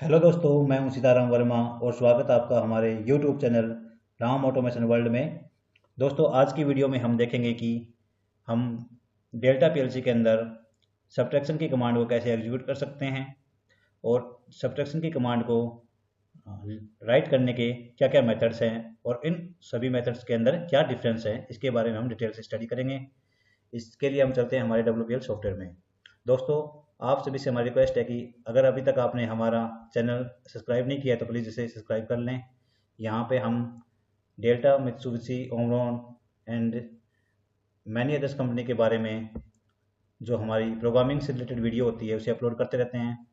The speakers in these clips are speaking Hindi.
हेलो दोस्तों, मैं हूं सीताराम वर्मा और स्वागत है आपका हमारे YouTube channel Ram automation world में। दोस्तों, आज की वीडियो में हम देखेंगे कि हम डेल्टा पीएलसी के अंदर सब्ट्रैक्शन की कमांड को कैसे एग्जीक्यूट कर सकते हैं और सब्ट्रैक्शन की कमांड को राइट करने के क्या क्या मेथड्स हैं और इन सभी मेथड्स के अंदर क्या डिफरेंस है, इसके बारे में हम डिटेल से स्टडी करेंगे। इसके लिए हम चलते हैं हमारे WPL सॉफ्टवेयर में। दोस्तों, आप सभी से हमारी रिक्वेस्ट है कि अगर अभी तक आपने हमारा चैनल सब्सक्राइब नहीं किया तो प्लीज़ इसे सब्सक्राइब कर लें। यहाँ पे हम delta, Mitsubishi, Omron and many others company के बारे में जो हमारी प्रोग्रामिंग से रिलेटेड वीडियो होती है उसे अपलोड करते रहते हैं,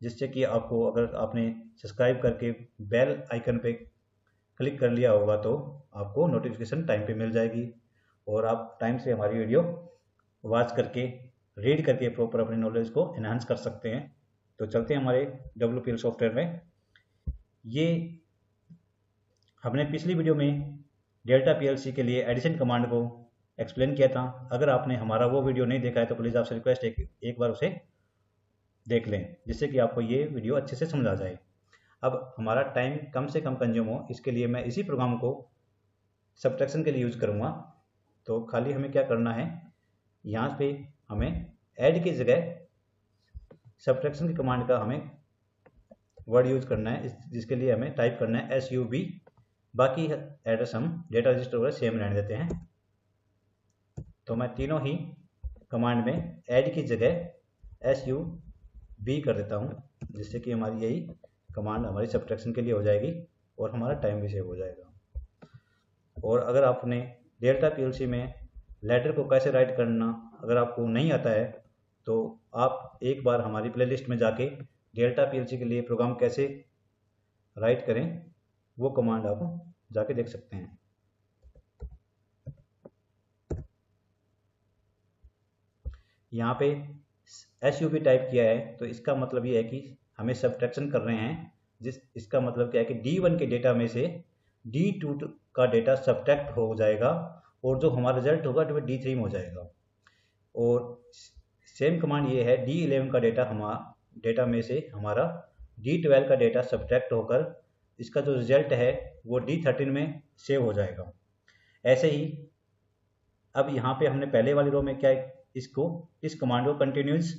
जिससे कि आपको, अगर आपने सब्सक्राइब करके बेल आइकन पे क्लिक कर लिया होगा तो आपको नोटिफिकेशन टाइम पे मिल जाएगी और आप टाइम से हमारी वीडियो वॉच करके, रीड करके प्रॉपर अपनी नॉलेज को एनहांस कर सकते हैं। तो चलते हैं हमारे WPL सॉफ्टवेयर में। ये हमने पिछली वीडियो में डेल्टा पीएलसी के लिए एडिशन कमांड को एक्सप्लेन किया था। अगर आपने हमारा वो वीडियो नहीं देखा है तो प्लीज़ आपसे रिक्वेस्ट है कि एक बार उसे देख लें, जिससे कि आपको ये वीडियो अच्छे से समझ आ जाए। अब हमारा टाइम कम से कम कंज्यूम हो, इसके लिए मैं इसी प्रोग्राम को सब्ट्रैक्शन के लिए यूज़ करूँगा। तो खाली हमें क्या करना है, यहाँ पे हमें ऐड की जगह सब्ट्रैक्शन की कमांड का हमें वर्ड यूज करना है, जिसके लिए हमें टाइप करना है SUB। बाकी एड्रेस हम डेटा रजिस्टर वगैरह सेम रहने देते हैं। तो मैं तीनों ही कमांड में ऐड की जगह SUB कर देता हूँ, जिससे कि हमारी यही कमांड हमारी सब्ट्रैक्शन के लिए हो जाएगी और हमारा टाइम भी सेव हो जाएगा। और अगर आपने डेल्टा पीएलसी में लेटर को कैसे राइट करना अगर आपको नहीं आता है तो आप एक बार हमारी प्लेलिस्ट में जाके डेल्टा पीएलसी के लिए प्रोग्राम कैसे राइट करें वो कमांड आप जाके देख सकते हैं। यहाँ पे SUB टाइप किया है तो इसका मतलब ये है कि हमें सब्ट्रैक्शन कर रहे हैं, इसका मतलब क्या है कि D1 के डेटा में से D2 का डेटा सब्ट्रैक्ट हो जाएगा और जो हमारा रिजल्ट होगा वो D3 में हो जाएगा। और सेम कमांड ये है, D11 का डेटा में से हमारा D12 का डेटा सब्ट्रैक्ट होकर इसका जो रिजल्ट है वो D13 में सेव हो जाएगा। ऐसे ही अब यहाँ पे हमने पहले वाली रो में क्या इस कमांड को कंटिन्यूस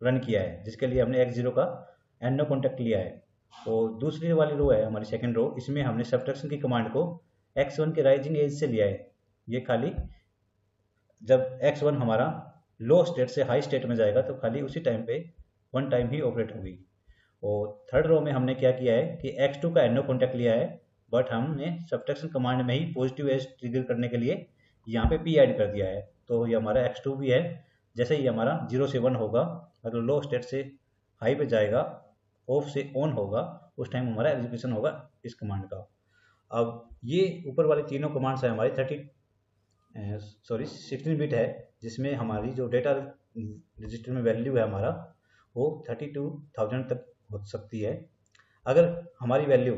रन किया है, जिसके लिए हमने x0 का एंड नो कॉन्टेक्ट लिया है। और दूसरी वाली रो है हमारी सेकंड रो, इसमें हमने सब्ट्रैक्शन की कमांड को x1 के राइजिंग एज से लिया है। ये खाली जब x1 हमारा लो स्टेट से हाई स्टेट में जाएगा तो खाली उसी टाइम पे वन टाइम ही ऑपरेट होगी। और थर्ड रो में हमने क्या किया है कि x2 का एंड नो कॉन्टेक्ट लिया है, बट हमने सब्ट्रैक्शन कमांड में ही पॉजिटिव एज ट्रिगर करने के लिए यहाँ पे p ऐड कर दिया है। तो ये हमारा x2 भी है। जैसे ही हमारा 0 से 1 होगा, मतलब लो स्टेट से हाई पे जाएगा, ऑफ से ऑन होगा, उस टाइम हमारा एग्जीक्यूशन होगा इस कमांड का। अब ये ऊपर वाली तीनों कमांड्स है हमारी 16 बिट है, जिसमें हमारी जो डेटा रजिस्टर में वैल्यू है हमारा वो 32,000 तक हो सकती है। अगर हमारी वैल्यू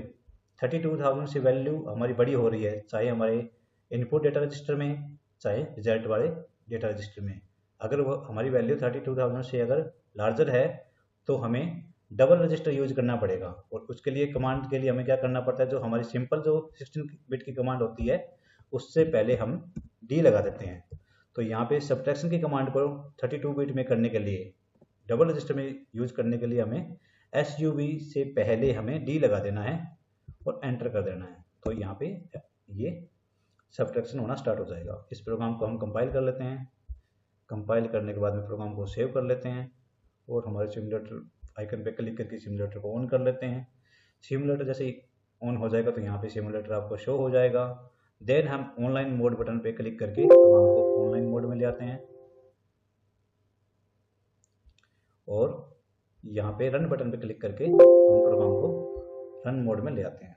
32,000 से वैल्यू हमारी बड़ी हो रही है, चाहे हमारे इनपुट डेटा रजिस्टर में चाहे रिजल्ट वाले डेटा रजिस्टर में, अगर वो हमारी वैल्यू 32,000 से अगर लार्जर है तो हमें डबल रजिस्टर यूज करना पड़ेगा। और उसके लिए कमांड के लिए हमें क्या करना पड़ता है, जो हमारी सिंपल जो 16 बिट की कमांड होती है उससे पहले हम डी लगा देते हैं। तो यहाँ पे सब्ट्रैक्शन की कमांड को 32 बिट में करने के लिए, डबल रजिस्टर में यूज करने के लिए हमें SUB से पहले हमें डी लगा देना है और एंटर कर देना है। तो यहाँ पे ये सब्ट्रैक्शन होना स्टार्ट हो जाएगा। इस प्रोग्राम को हम कंपाइल कर लेते हैं। कंपाइल करने के बाद में प्रोग्राम को सेव कर लेते हैं और हमारे सिमुलेटर आइकन पे क्लिक करके सिमुलेटर को ऑन कर लेते हैं। सिमुलेटर जैसे ही ऑन हो जाएगा तो यहाँ पे सिमुलेटर आपको शो हो जाएगा। देन हम ऑनलाइन मोड बटन पे क्लिक करके प्रोग्राम को ऑनलाइन मोड में ले आते हैं और यहाँ पे रन बटन पे क्लिक करके हम प्रोग्राम को रन मोड में ले आते हैं।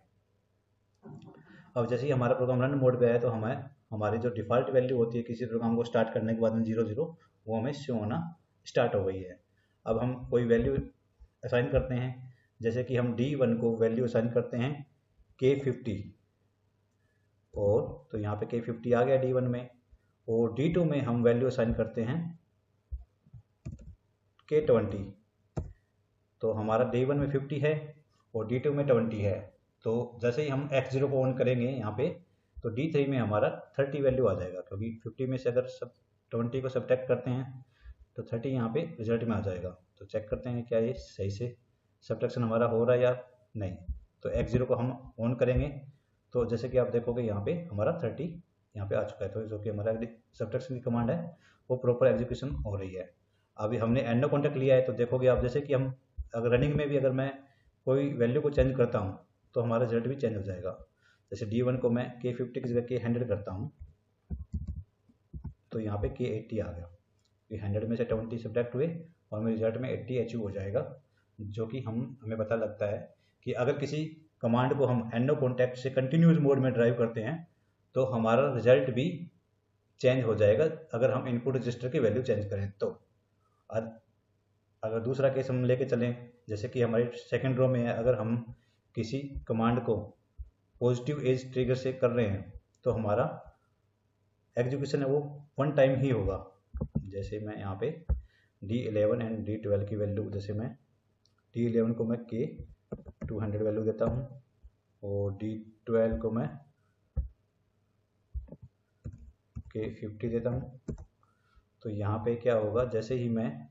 अब जैसे ही हमारा प्रोग्राम रन मोड पे है तो हमें हमारी जो डिफ़ॉल्ट वैल्यू होती है किसी प्रोग्राम को स्टार्ट करने के बाद में 00, वो हमें शो होना स्टार्ट हो गई है। अब हम कोई वैल्यू असाइन करते हैं, जैसे कि हम D1 को वैल्यू असाइन करते हैं K50, और तो यहाँ पे K50 आ गया D1 में। और D2 में हम वैल्यू असाइन करते हैं K20। तो हमारा D1 में 50 है और D2 में 20 है। तो जैसे ही हम X0 को ऑन करेंगे यहाँ पे, तो D3 में हमारा 30 वैल्यू आ जाएगा, क्योंकि 50 में से अगर 20 को सब्ट्रैक्ट करते हैं तो 30 यहाँ पे रिजल्ट में आ जाएगा। तो चेक करते हैं क्या ये सही से सब्ट्रैक्शन हमारा हो रहा है या नहीं। तो X0 को हम ऑन करेंगे तो जैसे कि आप देखोगे यहाँ पे हमारा 30 यहाँ पे आ चुका है। तो जो कि हमारा सब्ट्रैक्शन की कमांड है वो प्रॉपर एग्जीक्यूशन हो रही है। अभी हमने एंड नो कॉन्टैक्ट लिया है, तो देखोगे आप जैसे कि हम अगर रनिंग में भी अगर मैं कोई वैल्यू को चेंज करता हूँ तो हमारा रिजल्ट भी चेंज हो जाएगा। जैसे D1 को मैं K50 की जगह K100 करता हूँ तो यहाँ पे K80 आ गया। 100 में से 20 सब्ट्रैक्ट हुए और मेरे रिजल्ट में 80 अचीव हो जाएगा, जो कि हमें पता लगता है कि अगर किसी कमांड को हम एंड नो कॉन्टैक्ट से कंटिन्यूस मोड में ड्राइव करते हैं तो हमारा रिजल्ट भी चेंज हो जाएगा अगर हम इनपुट रजिस्टर की वैल्यू चेंज करें। तो अगर दूसरा केस हम लेके चलें, जैसे कि हमारी सेकंड रो में है, अगर हम किसी कमांड को पॉजिटिव एज ट्रिगर से कर रहे हैं तो हमारा एग्जीक्यूशन है वो वन टाइम ही होगा। जैसे मैं यहाँ पे D11 एंड D12 की वैल्यू, जैसे मैं D11 को मैं K200 वैल्यू देता हूँ और D12 को मैं K50 देता हूँ। तो यहाँ पे क्या होगा, जैसे ही मैं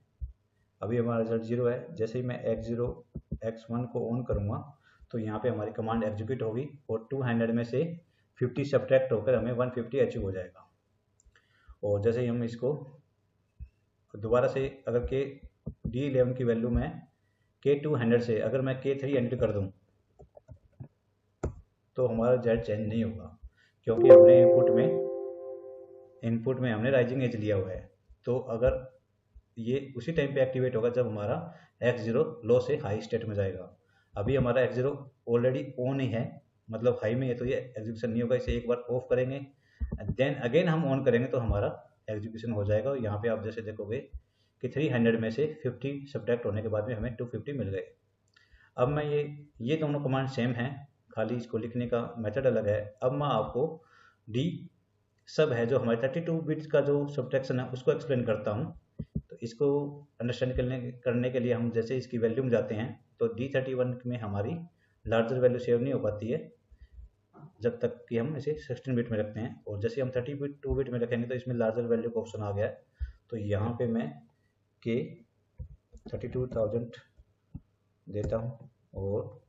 अभी हमारा रिजल्ट 0 है, जैसे ही मैं X0 X1 को ऑन करूँगा तो यहाँ पे हमारी कमांड एग्जीक्यूट होगी और 200 में से 50 सब्ट्रैक्ट होकर हमें 150 अचीव हो जाएगा। और जैसे ही हम इसको दोबारा से अगर D11 की वैल्यू में K200 से अगर मैं K300 कर दूँ तो हमारा रिजल्ट चेंज नहीं होगा, क्योंकि हमने इनपुट में हमने राइजिंग एज लिया हुआ है। तो अगर ये उसी टाइम पे एक्टिवेट होगा जब हमारा X0 लो से हाई स्टेट में जाएगा। अभी हमारा X0 ऑलरेडी ऑन ही है, मतलब हाई में है, तो ये एग्जीक्यूशन नहीं होगा। इसे एक बार ऑफ करेंगे, देन अगेन हम ऑन करेंगे तो हमारा एग्जीक्यूशन हो जाएगा। यहाँ पे आप जैसे देखोगे कि 300 में से 50 सब्ट्रैक्ट होने के बाद में हमें 250 मिल गए। अब मैं ये दोनों कमांड सेम हैं, खाली इसको लिखने का मेथड अलग है। अब मैं आपको डी सब है जो हमारे 32 बिट्स का जो सब्ट्रैक्शन है उसको एक्सप्लेन करता हूँ। तो इसको अंडरस्टैंड करने के लिए हम जैसे इसकी वैल्यू में जाते हैं तो D31 में हमारी लार्जर वैल्यू सेव नहीं हो पाती है जब तक कि हम इसे 16 बिट में रखते हैं, और जैसे हम 32 बिट में रखेंगे तो इसमें लार्जर वैल्यू का ऑप्शन आ गया है। तो यहाँ पे मैं K32,000 देता हूँ और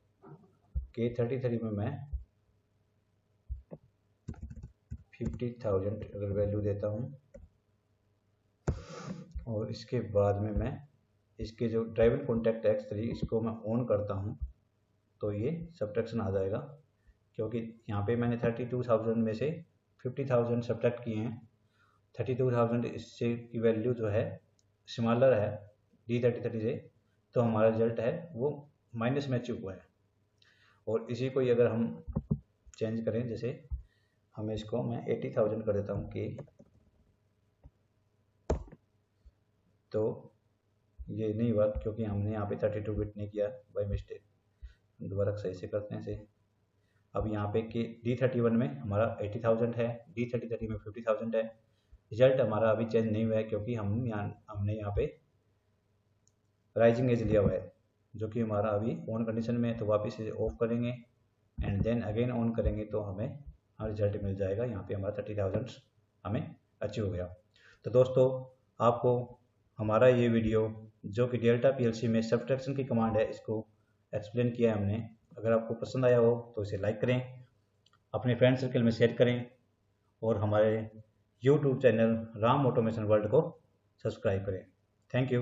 K33 में मैं 50,000 अगर वैल्यू देता हूँ, और इसके बाद में मैं इसके जो ड्राइवन कॉन्टैक्ट X3 इसको मैं ऑन करता हूँ तो ये सब्ट्रैक्शन आ जाएगा, क्योंकि यहाँ पे मैंने 32,000 में से 50,000 सब्ट्रैक्ट किए हैं। 32,000 इससे की वैल्यू जो है स्मॉलर है D33 से, तो हमारा रिजल्ट है वो माइनस में अचीव हुआ है। और इसी को ही अगर हम चेंज करें, जैसे हमें इसको मैं 80,000 कर देता हूँ कि तो ये नहीं हुआ क्योंकि हमने यहाँ पे 32 बिट नहीं किया बाय मिस्टेक। दोबारा सही से करते हैं इसे। अब यहाँ पे कि D31 में हमारा 80,000 है, D33 में 50,000 है। रिजल्ट हमारा अभी चेंज नहीं हुआ है क्योंकि हमने यहाँ पे राइजिंग एज लिया हुआ है, जो कि हमारा अभी ऑन कंडीशन में है। तो वापस इसे ऑफ करेंगे एंड देन अगेन ऑन करेंगे तो हमें रिजल्ट मिल जाएगा। यहाँ पे हमारा 30,000 हमें अचीव हो गया। तो दोस्तों, आपको हमारा ये वीडियो जो कि डेल्टा पीएलसी में सब्ट्रैक्शन की कमांड है इसको एक्सप्लेन किया है हमने। अगर आपको पसंद आया हो तो इसे लाइक करें, अपने फ्रेंड सर्कल में शेयर करें और हमारे YouTube channel Ram automation world को सब्सक्राइब करें। Thank you.